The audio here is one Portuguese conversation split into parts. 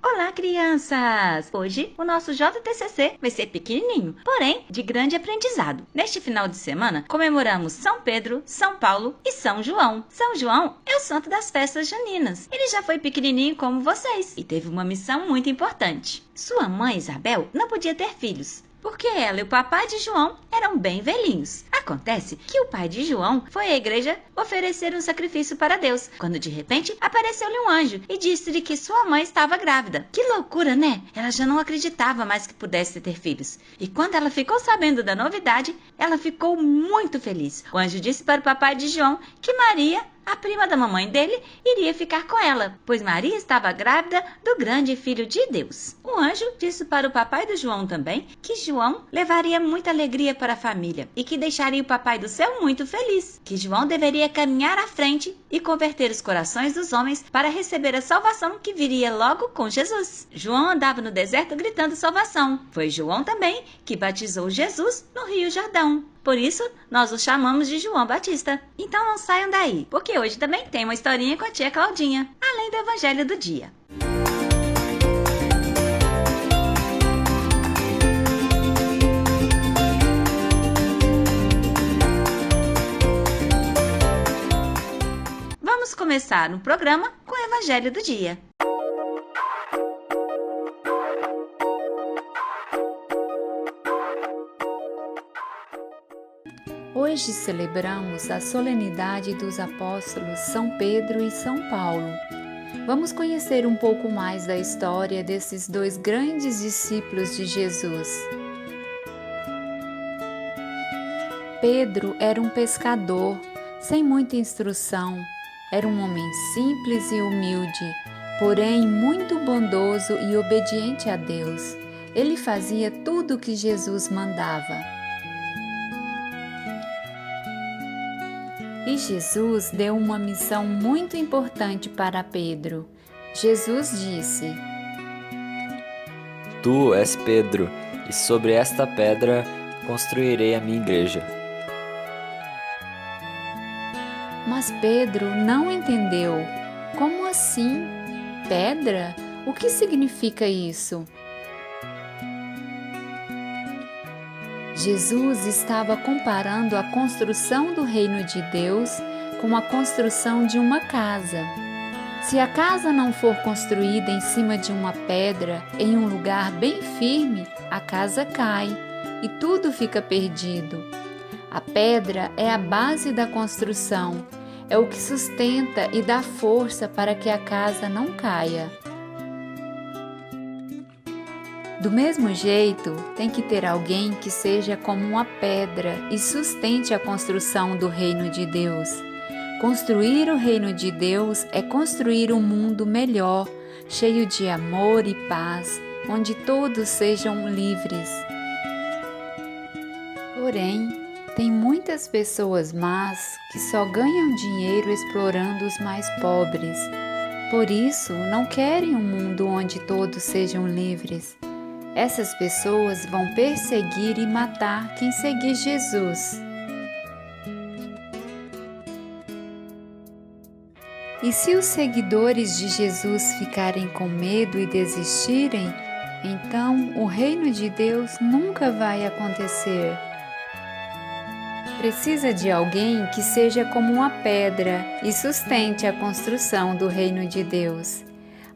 Olá, crianças! Hoje o nosso JTCC vai ser pequenininho, porém de grande aprendizado. Neste final de semana, comemoramos São Pedro, São Paulo e São João. São João é o santo das festas juninas. Ele já foi pequenininho como vocês e teve uma missão muito importante. Sua mãe, Isabel, não podia ter filhos, porque ela e o papai de João eram bem velhinhos. Acontece que o pai de João foi à igreja oferecer um sacrifício para Deus, quando de repente apareceu-lhe um anjo e disse-lhe que sua mãe estava grávida. Que loucura, né? Ela já não acreditava mais que pudesse ter filhos. E quando ela ficou sabendo da novidade, ela ficou muito feliz. O anjo disse para o papai de João que Maria, a prima da mamãe dele, iria ficar com ela, pois Maria estava grávida do grande filho de Deus. O anjo disse para o papai do João também que João levaria muita alegria para a família e que deixaria o papai do céu muito feliz, que João deveria caminhar à frente e converter os corações dos homens para receber a salvação que viria logo com Jesus. João andava no deserto gritando salvação. Foi João também que batizou Jesus no Rio Jordão. Por isso, nós o chamamos de João Batista. Então não saiam daí, porque hoje também tem uma historinha com a tia Claudinha, além do Evangelho do Dia. Vamos começar o programa com o Evangelho do Dia. Hoje celebramos a solenidade dos apóstolos São Pedro e São Paulo. Vamos conhecer um pouco mais da história desses dois grandes discípulos de Jesus. Pedro era um pescador, sem muita instrução. Era um homem simples e humilde, porém muito bondoso e obediente a Deus. Ele fazia tudo o que Jesus mandava. E Jesus deu uma missão muito importante para Pedro. Jesus disse: Tu és Pedro, e sobre esta pedra construirei a minha igreja. Mas Pedro não entendeu. Como assim? Pedra? O que significa isso? Jesus estava comparando a construção do reino de Deus com a construção de uma casa. Se a casa não for construída em cima de uma pedra, em um lugar bem firme, a casa cai e tudo fica perdido. A pedra é a base da construção, é o que sustenta e dá força para que a casa não caia. Do mesmo jeito, tem que ter alguém que seja como uma pedra e sustente a construção do reino de Deus. Construir o reino de Deus é construir um mundo melhor, cheio de amor e paz, onde todos sejam livres. Porém, tem muitas pessoas más que só ganham dinheiro explorando os mais pobres. Por isso, não querem um mundo onde todos sejam livres. Essas pessoas vão perseguir e matar quem seguir Jesus. E se os seguidores de Jesus ficarem com medo e desistirem, então o reino de Deus nunca vai acontecer. Precisa de alguém que seja como uma pedra e sustente a construção do reino de Deus.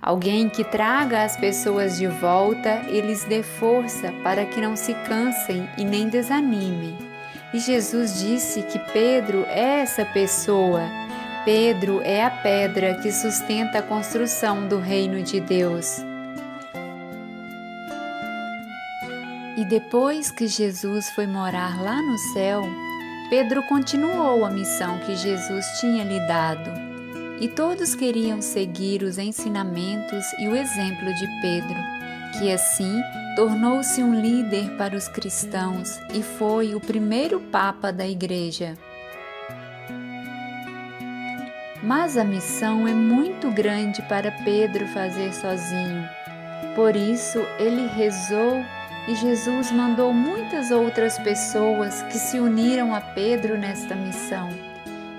Alguém que traga as pessoas de volta e lhes dê força para que não se cansem e nem desanimem. E Jesus disse que Pedro é essa pessoa. Pedro é a pedra que sustenta a construção do reino de Deus. E depois que Jesus foi morar lá no céu, Pedro continuou a missão que Jesus tinha lhe dado. E todos queriam seguir os ensinamentos e o exemplo de Pedro, que assim tornou-se um líder para os cristãos e foi o primeiro papa da igreja. Mas a missão é muito grande para Pedro fazer sozinho. Por isso ele rezou e Jesus mandou muitas outras pessoas que se uniram a Pedro nesta missão.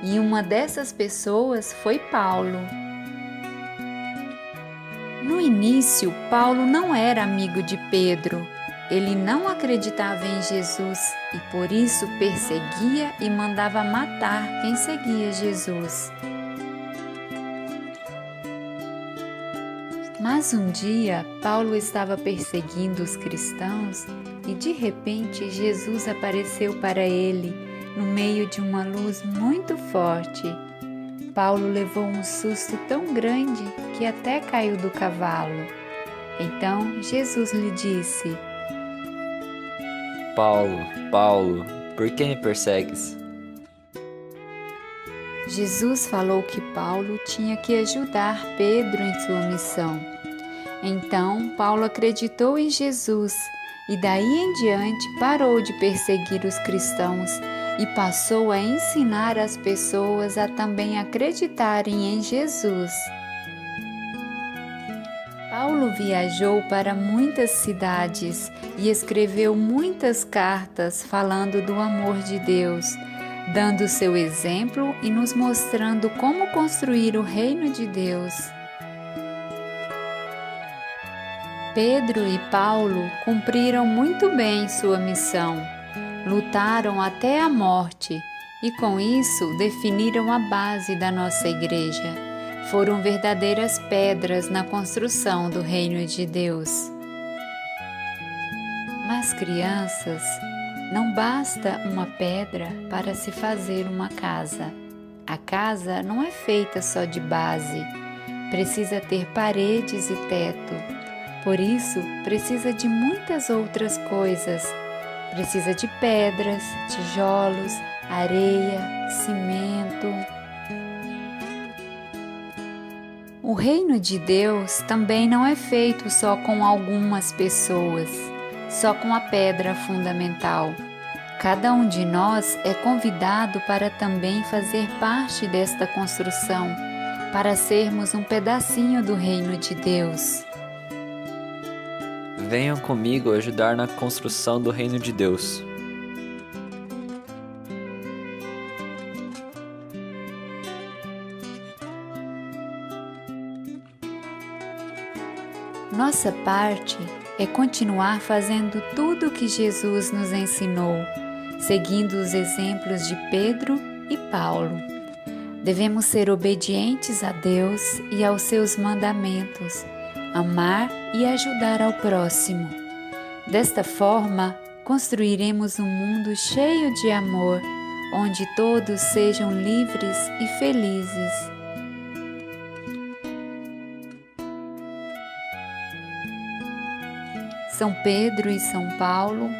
E uma dessas pessoas foi Paulo. No início, Paulo não era amigo de Pedro. Ele não acreditava em Jesus e por isso perseguia e mandava matar quem seguia Jesus. Mas um dia, Paulo estava perseguindo os cristãos e de repente Jesus apareceu para ele no meio de uma luz muito forte. Paulo levou um susto tão grande que até caiu do cavalo. Então Jesus lhe disse: Paulo, Paulo, por que me persegues? Jesus falou que Paulo tinha que ajudar Pedro em sua missão. Então Paulo acreditou em Jesus e daí em diante parou de perseguir os cristãos e passou a ensinar as pessoas a também acreditarem em Jesus. Paulo viajou para muitas cidades e escreveu muitas cartas falando do amor de Deus, dando seu exemplo e nos mostrando como construir o reino de Deus. Pedro e Paulo cumpriram muito bem sua missão, lutaram até a morte e com isso definiram a base da nossa igreja. Foram verdadeiras pedras na construção do reino de Deus. Mas crianças, não basta uma pedra para se fazer uma casa. A casa não é feita só de base, precisa ter paredes e teto. Por isso, precisa de muitas outras coisas. Precisa de pedras, tijolos, areia, cimento. O reino de Deus também não é feito só com algumas pessoas, só com a pedra fundamental. Cada um de nós é convidado para também fazer parte desta construção, para sermos um pedacinho do reino de Deus. Venham comigo ajudar na construção do reino de Deus. Nossa parte é continuar fazendo tudo o que Jesus nos ensinou, seguindo os exemplos de Pedro e Paulo. Devemos ser obedientes a Deus e aos seus mandamentos, amar e ajudar ao próximo. Desta forma, construiremos um mundo cheio de amor, onde todos sejam livres e felizes. São Pedro e São Paulo,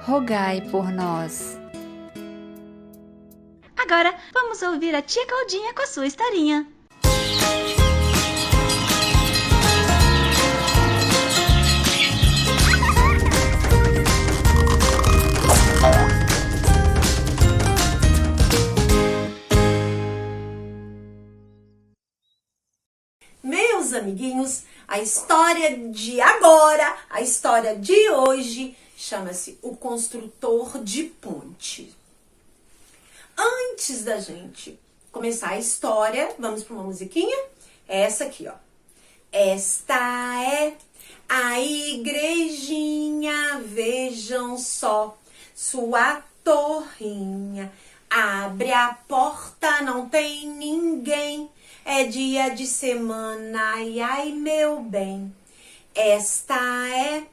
rogai por nós. Agora vamos ouvir a tia Claudinha com a sua historinha. Meus amiguinhos, a história de agora, a história de hoje, chama-se O Construtor de Ponte. Antes da gente começar a história, vamos para uma musiquinha? É essa aqui, ó. Esta é a igrejinha, vejam só, sua torrinha. Abre a porta, não tem ninguém. É dia de semana, ai, ai, meu bem. Esta é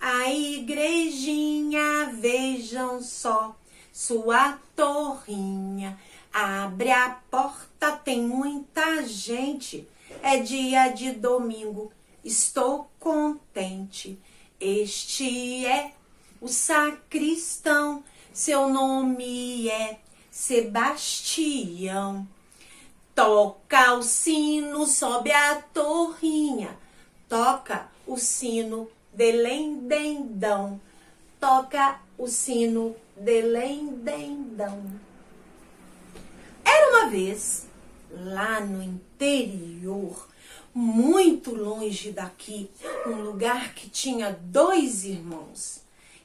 a igrejinha, vejam só, sua torrinha. Abre a porta, tem muita gente. É dia de domingo, estou contente. Este é o sacristão, seu nome é Sebastião. Toca o sino, sobe a torrinha. Toca o sino, delém-dendão. Toca o sino, delém-dendão. Era uma vez, lá no interior, muito longe daqui, um lugar que tinha 2 irmãos.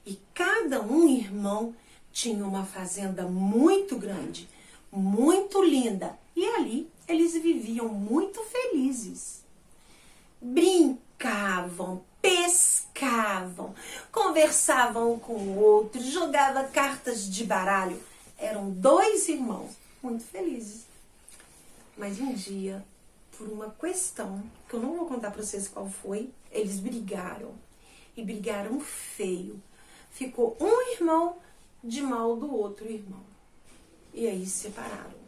E cada um irmão tinha uma fazenda muito grande, muito linda. E ali eles viviam muito felizes. brincavam, pescavam, conversavam um com o outro, jogavam cartas de baralho. Eram 2 irmãos muito felizes. Mas um dia, por uma questão, que eu não vou contar para vocês qual foi, eles brigaram. E brigaram feio. Ficou um irmão de mal do outro irmão. E aí se separaram.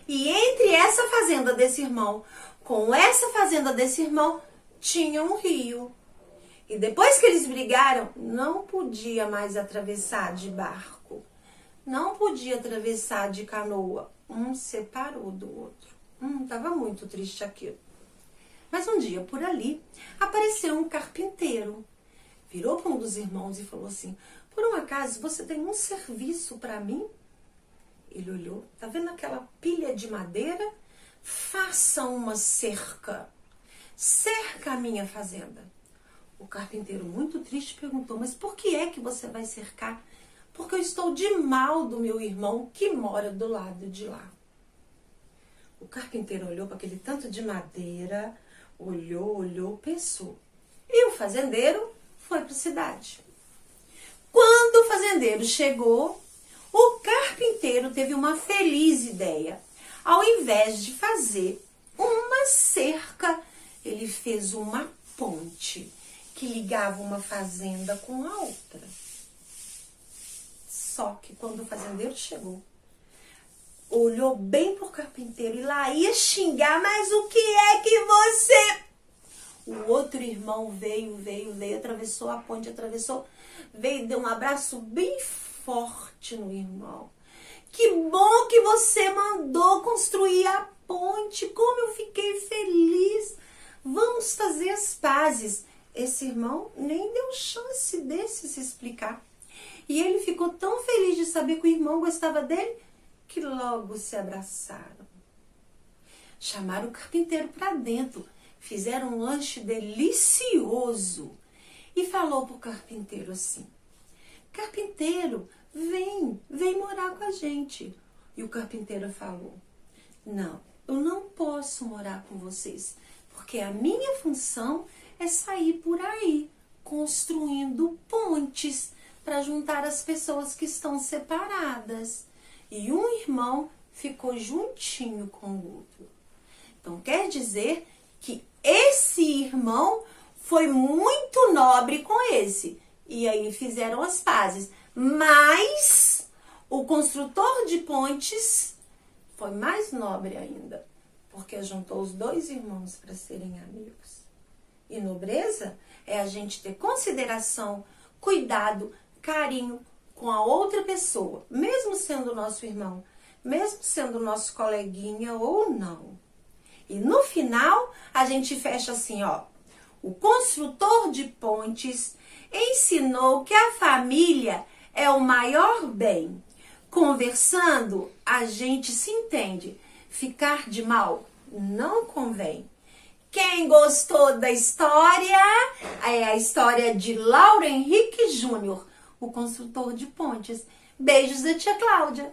E entre essa fazenda desse irmão com essa fazenda desse irmão, tinha um rio. E depois que eles brigaram, não podia mais atravessar de barco. Não podia atravessar de canoa. Um separou do outro. Tava muito triste aquilo. Mas um dia, por ali, apareceu um carpinteiro. Virou para um dos irmãos e falou assim: por um acaso, você tem um serviço para mim? Ele olhou. Tá vendo aquela pilha de madeira? Faça uma cerca. Cerca a minha fazenda. O carpinteiro, muito triste, perguntou: mas por que é que você vai cercar? Porque eu estou de mal do meu irmão que mora do lado de lá. O carpinteiro olhou para aquele tanto de madeira, olhou, pensou. E o fazendeiro foi para a cidade. Quando o fazendeiro chegou, o carpinteiro teve uma feliz ideia. Ao invés de fazer uma cerca, ele fez uma ponte que ligava uma fazenda com a outra. Só que quando o fazendeiro chegou, olhou bem pro carpinteiro e lá ia xingar: mas o que é que você... O outro irmão veio, atravessou a ponte, veio e deu um abraço bem forte no irmão. Que bom que você mandou construir a ponte, como eu fiquei feliz. Vamos fazer as pazes. Esse irmão nem deu chance desse se explicar. E ele ficou tão feliz de saber que o irmão gostava dele, que logo se abraçaram. Chamaram o carpinteiro para dentro, fizeram um lanche delicioso e falou pro carpinteiro assim: carpinteiro, vem morar com a gente. E o carpinteiro falou: não, eu não posso morar com vocês, porque a minha função é sair por aí, construindo pontes para juntar as pessoas que estão separadas. E um irmão ficou juntinho com o outro. Então quer dizer que esse irmão foi muito nobre com esse. E aí fizeram as pazes. Mas o construtor de pontes foi mais nobre ainda, porque juntou os 2 irmãos para serem amigos. E nobreza é a gente ter consideração, cuidado, carinho com a outra pessoa, mesmo sendo nosso irmão, mesmo sendo nosso coleguinha ou não. E no final, a gente fecha assim, ó: o construtor de pontes ensinou que a família é o maior bem. Conversando, a gente se entende. Ficar de mal não convém. Quem gostou da história é a história de Lauro Henrique Júnior, o construtor de pontes. Beijos da tia Cláudia.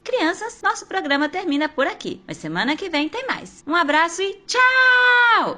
Crianças, nosso programa termina por aqui, mas semana que vem tem mais. Um abraço e tchau!